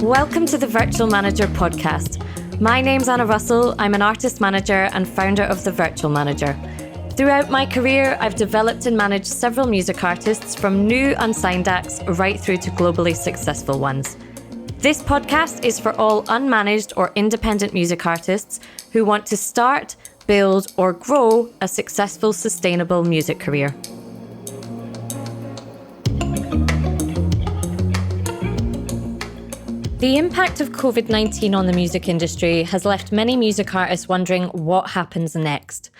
Welcome to the Virtual Manager podcast. My name's Anna Russell. I'm an artist manager and founder of The Virtual Manager. Throughout my career, I've developed and managed several music artists from new unsigned acts right through to globally successful ones. This podcast is for all unmanaged or independent music artists who want to start, build, or grow a successful, sustainable music career. The impact of COVID-19 on the music industry has left many music artists wondering what happens next.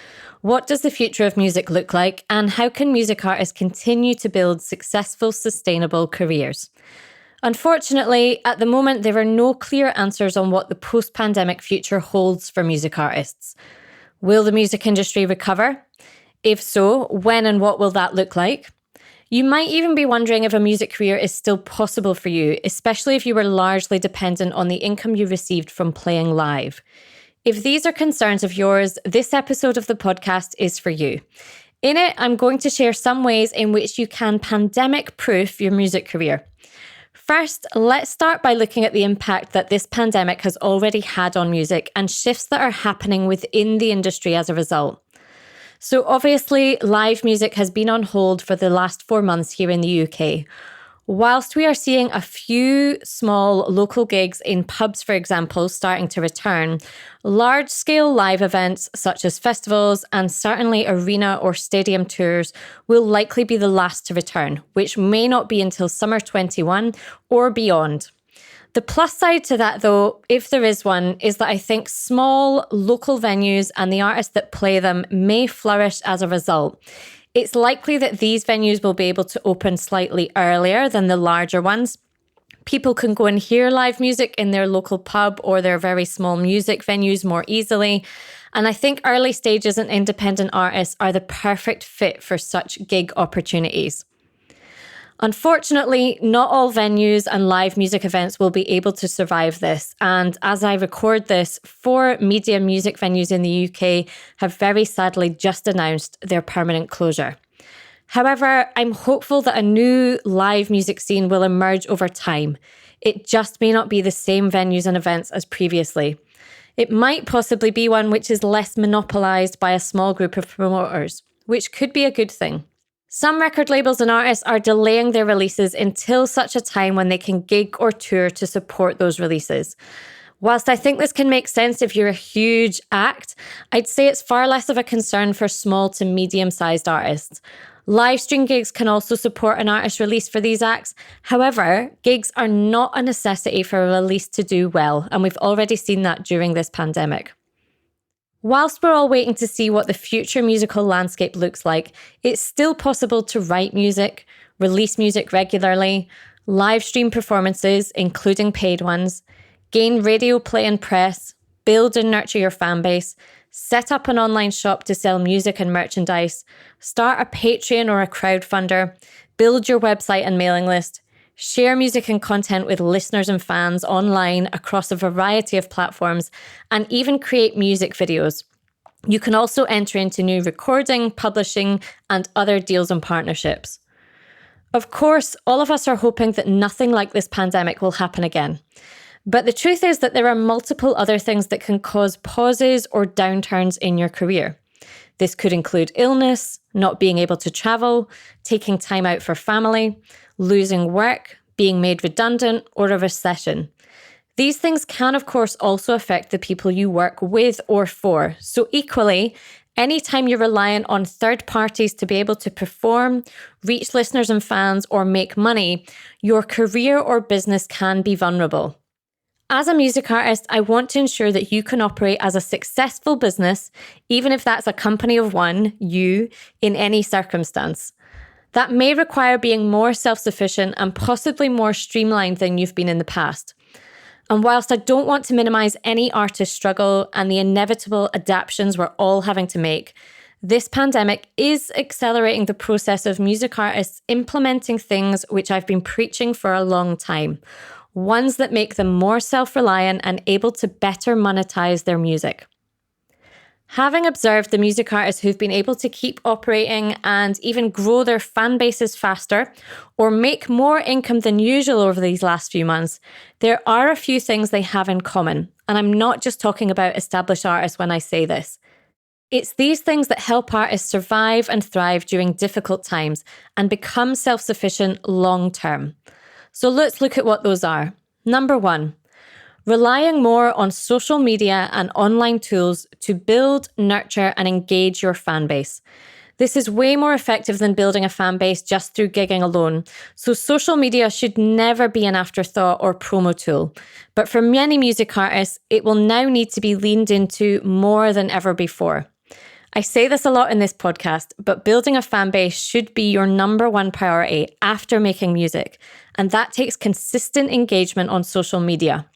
What does the future of music look like, and how can music artists continue to build successful, sustainable careers? Unfortunately, at the moment, there are no clear answers on what the post-pandemic future holds for music artists. Will the music industry recover? If so, when and what will that look like? You might even be wondering if a music career is still possible for you, especially if you were largely dependent on the income you received from playing live. If these are concerns of yours, this episode of the podcast is for you. In it, I'm going to share some ways in which you can pandemic-proof your music career. First, let's start by looking at the impact that this pandemic has already had on music and shifts that are happening within the industry as a result. So obviously, live music has been on hold for the last 4 months here in the UK. Whilst we are seeing a few small local gigs in pubs, for example, starting to return, large-scale live events such as festivals and certainly arena or stadium tours will likely be the last to return, which may not be until summer 21 or beyond. The plus side to that, though, if there is one, is that I think small local venues and the artists that play them may flourish as a result. It's likely that these venues will be able to open slightly earlier than the larger ones. People can go and hear live music in their local pub or their very small music venues more easily. And I think early stages and independent artists are the perfect fit for such gig opportunities. Unfortunately, not all venues and live music events will be able to survive this. And as I record this, 4 media music venues in the UK have very sadly just announced their permanent closure. However, I'm hopeful that a new live music scene will emerge over time. It just may not be the same venues and events as previously. It might possibly be one which is less monopolised by a small group of promoters, which could be a good thing. Some record labels and artists are delaying their releases until such a time when they can gig or tour to support those releases. Whilst I think this can make sense if you're a huge act, I'd say it's far less of a concern for small to medium-sized artists. Live stream gigs can also support an artist release for these acts. However, gigs are not a necessity for a release to do well, and we've already seen that during this pandemic. Whilst we're all waiting to see what the future musical landscape looks like, it's still possible to write music, release music regularly, live stream performances, including paid ones, gain radio play and press, build and nurture your fan base, set up an online shop to sell music and merchandise, start a Patreon or a crowdfunder, build your website and mailing list, share music and content with listeners and fans online across a variety of platforms, and even create music videos. You can also enter into new recording, publishing, and other deals and partnerships. Of course, all of us are hoping that nothing like this pandemic will happen again. But the truth is that there are multiple other things that can cause pauses or downturns in your career. This could include illness, not being able to travel, taking time out for family, losing work, being made redundant, or a recession. These things can, of course, also affect the people you work with or for. So equally, anytime you're reliant on third parties to be able to perform, reach listeners and fans, or make money, your career or business can be vulnerable. As a music artist, I want to ensure that you can operate as a successful business, even if that's a company of one, you, in any circumstance. That may require being more self-sufficient and possibly more streamlined than you've been in the past. And whilst I don't want to minimize any artist's struggle and the inevitable adaptations we're all having to make, this pandemic is accelerating the process of music artists implementing things which I've been preaching for a long time, ones that make them more self-reliant and able to better monetize their music. Having observed the music artists who've been able to keep operating and even grow their fan bases faster or make more income than usual over these last few months, there are a few things they have in common. And I'm not just talking about established artists when I say this. It's these things that help artists survive and thrive during difficult times and become self-sufficient long term. So let's look at what those are. Number one, relying more on social media and online tools to build, nurture, and engage your fan base. This is way more effective than building a fan base just through gigging alone. So social media should never be an afterthought or promo tool. But for many music artists, it will now need to be leaned into more than ever before. I say this a lot in this podcast, but building a fan base should be your number one priority after making music. And that takes consistent engagement on social media.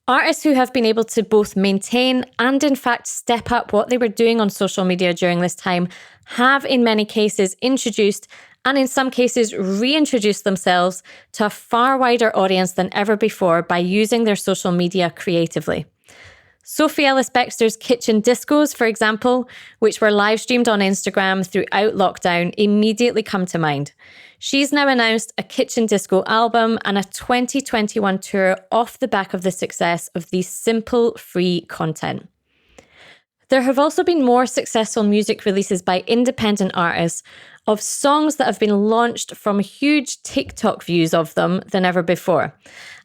Artists who have been able to both maintain and in fact step up what they were doing on social media during this time have in many cases introduced and in some cases reintroduced themselves to a far wider audience than ever before by using their social media creatively. Sophie Ellis-Bextor's Kitchen Discos, for example, which were live streamed on Instagram throughout lockdown, immediately come to mind. She's now announced a kitchen disco album and a 2021 tour off the back of the success of these simple, free content. There have also been more successful music releases by independent artists of songs that have been launched from huge TikTok views of them than ever before.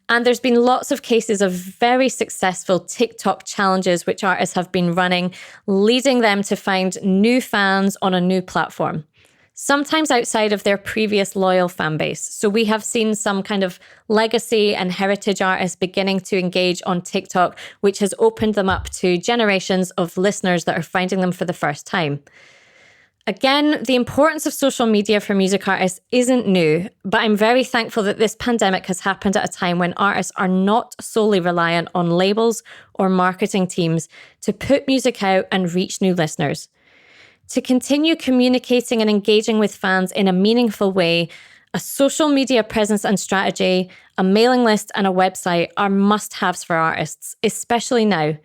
And there's been lots of cases of very successful TikTok challenges which artists have been running, leading them to find new fans on a new platform, sometimes outside of their previous loyal fan base. So we have seen some kind of legacy and heritage artists beginning to engage on TikTok, which has opened them up to generations of listeners that are finding them for the first time. Again, the importance of social media for music artists isn't new, but I'm very thankful that this pandemic has happened at a time when artists are not solely reliant on labels or marketing teams to put music out and reach new listeners. To continue communicating and engaging with fans in a meaningful way, a social media presence and strategy, a mailing list and a website are must-haves for artists, especially now.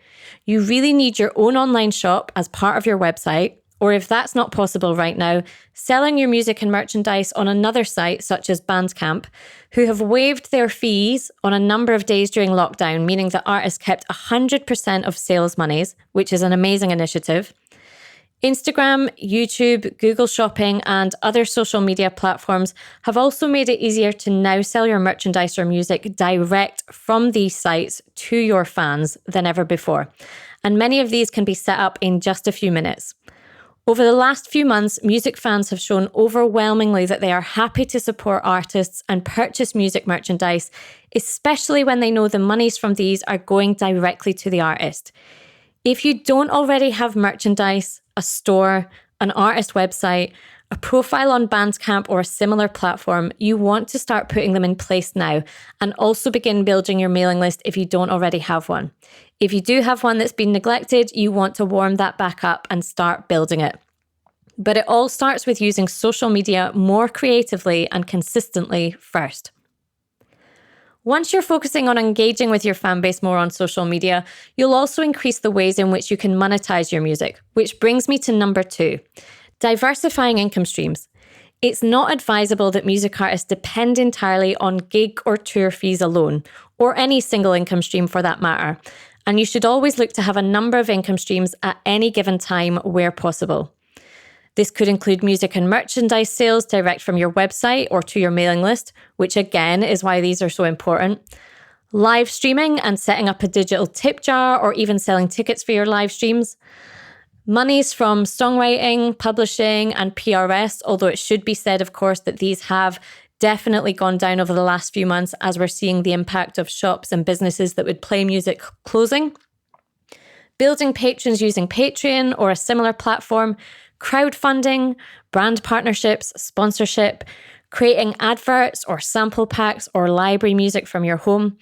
You really need your own online shop as part of your website, or if that's not possible right now, selling your music and merchandise on another site such as Bandcamp, who have waived their fees on a number of days during lockdown, meaning that artists kept 100% of sales monies, which is an amazing initiative. Instagram, YouTube, Google Shopping, and other social media platforms have also made it easier to now sell your merchandise or music direct from these sites to your fans than ever before. And many of these can be set up in just a few minutes. Over the last few months, music fans have shown overwhelmingly that they are happy to support artists and purchase music merchandise, especially when they know the monies from these are going directly to the artist. If you don't already have merchandise, a store, an artist website, a profile on Bandcamp or a similar platform, you want to start putting them in place now and also begin building your mailing list if you don't already have one. If you do have one that's been neglected, you want to warm that back up and start building it. But it all starts with using social media more creatively and consistently first. Once you're focusing on engaging with your fan base more on social media, you'll also increase the ways in which you can monetize your music, which brings me to number 2, diversifying income streams. It's not advisable that music artists depend entirely on gig or tour fees alone, or any single income stream for that matter. And you should always look to have a number of income streams at any given time where possible. This could include music and merchandise sales direct from your website or to your mailing list, which again is why these are so important. Live streaming and setting up a digital tip jar or even selling tickets for your live streams. Monies from songwriting, publishing, and PRS, although it should be said, of course, that these have definitely gone down over the last few months as we're seeing the impact of shops and businesses that would play music closing. Building patrons using Patreon or a similar platform, crowdfunding, brand partnerships, sponsorship, creating adverts or sample packs or library music from your home.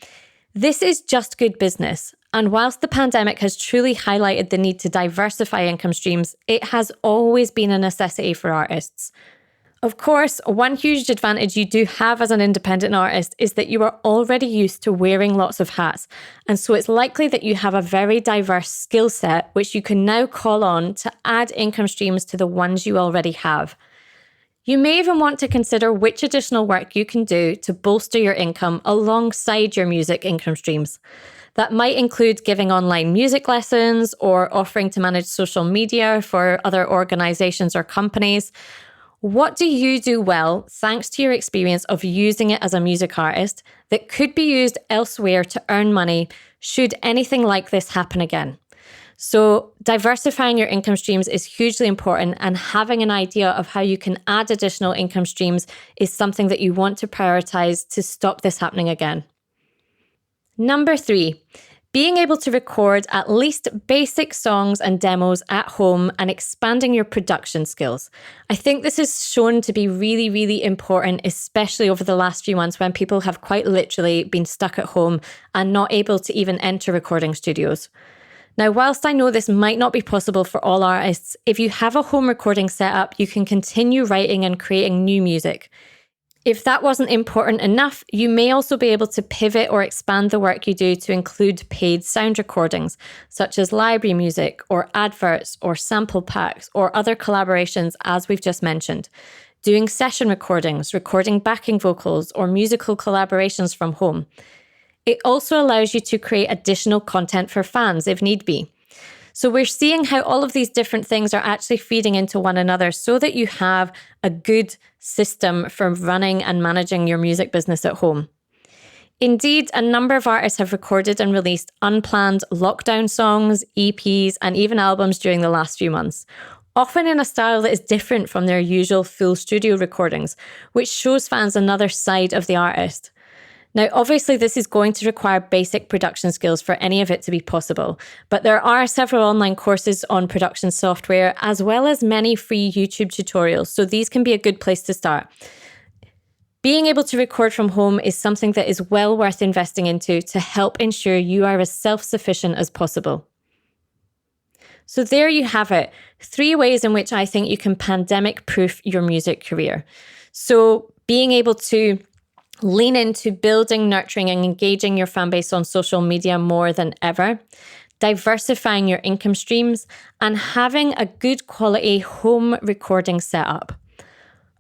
This is just good business. And whilst the pandemic has truly highlighted the need to diversify income streams, it has always been a necessity for artists. Of course, one huge advantage you do have as an independent artist is that you are already used to wearing lots of hats. And so it's likely that you have a very diverse skill set, which you can now call on to add income streams to the ones you already have. You may even want to consider which additional work you can do to bolster your income alongside your music income streams. That might include giving online music lessons or offering to manage social media for other organizations or companies. What do you do well, thanks to your experience of using it as a music artist, that could be used elsewhere to earn money should anything like this happen again? So diversifying your income streams is hugely important, and having an idea of how you can add additional income streams is something that you want to prioritize to stop this happening again. Number 3, being able to record at least basic songs and demos at home and expanding your production skills. I think this is shown to be really, really important, especially over the last few months when people have quite literally been stuck at home and not able to even enter recording studios. Now, whilst I know this might not be possible for all artists, if you have a home recording setup, you can continue writing and creating new music. If that wasn't important enough, you may also be able to pivot or expand the work you do to include paid sound recordings, such as library music or adverts or sample packs or other collaborations, as we've just mentioned. Doing session recordings, recording backing vocals or musical collaborations from home. It also allows you to create additional content for fans if need be. So we're seeing how all of these different things are actually feeding into one another so that you have a good system for running and managing your music business at home. Indeed, a number of artists have recorded and released unplanned lockdown songs, EPs, and even albums during the last few months, often in a style that is different from their usual full studio recordings, which shows fans another side of the artist. Now, obviously, this is going to require basic production skills for any of it to be possible, but there are several online courses on production software, as well as many free YouTube tutorials, so these can be a good place to start. Being able to record from home is something that is well worth investing into to help ensure you are as self-sufficient as possible. So there you have it, 3 ways in which I think you can pandemic-proof your music career. So being able to lean into building, nurturing, and engaging your fan base on social media more than ever, diversifying your income streams, and having a good quality home recording setup.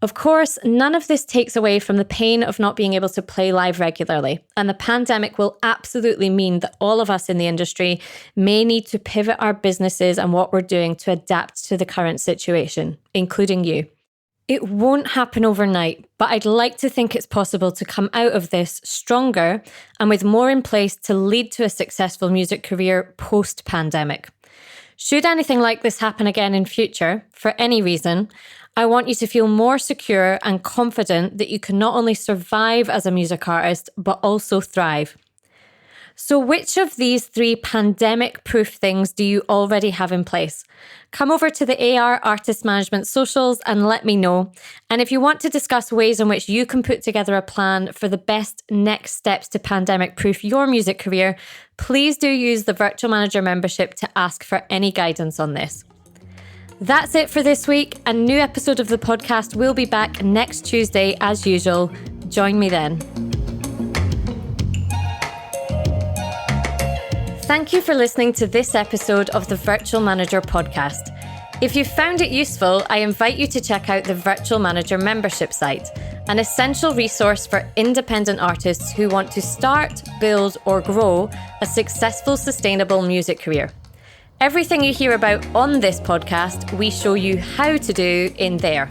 Of course, none of this takes away from the pain of not being able to play live regularly, and the pandemic will absolutely mean that all of us in the industry may need to pivot our businesses and what we're doing to adapt to the current situation, including you. It won't happen overnight, but I'd like to think it's possible to come out of this stronger and with more in place to lead to a successful music career post-pandemic. Should anything like this happen again in future, for any reason, I want you to feel more secure and confident that you can not only survive as a music artist, but also thrive. So which of these 3 pandemic-proof things do you already have in place? Come over to the AR Artist Management socials and let me know. And if you want to discuss ways in which you can put together a plan for the best next steps to pandemic-proof your music career, please do use the Virtual Manager membership to ask for any guidance on this. That's it for this week. A new episode of the podcast will be back next Tuesday as usual. Join me then. Thank you for listening to this episode of the Virtual Manager podcast. If you found it useful, I invite you to check out the Virtual Manager membership site, an essential resource for independent artists who want to start, build, or grow a successful, sustainable music career. Everything you hear about on this podcast, we show you how to do in there.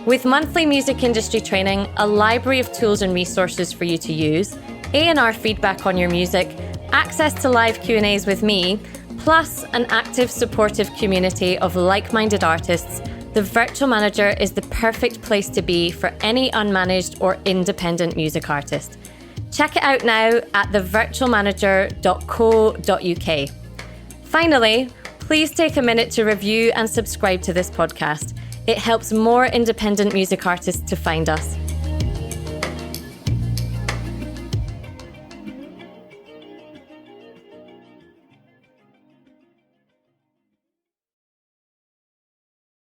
With monthly music industry training, a library of tools and resources for you to use, A&R feedback on your music, access to live Q&As with me, plus an active, supportive community of like-minded artists, the Virtual Manager is the perfect place to be for any unmanaged or independent music artist. Check it out now at thevirtualmanager.co.uk. Finally, please take a minute to review and subscribe to this podcast. It helps more independent music artists to find us.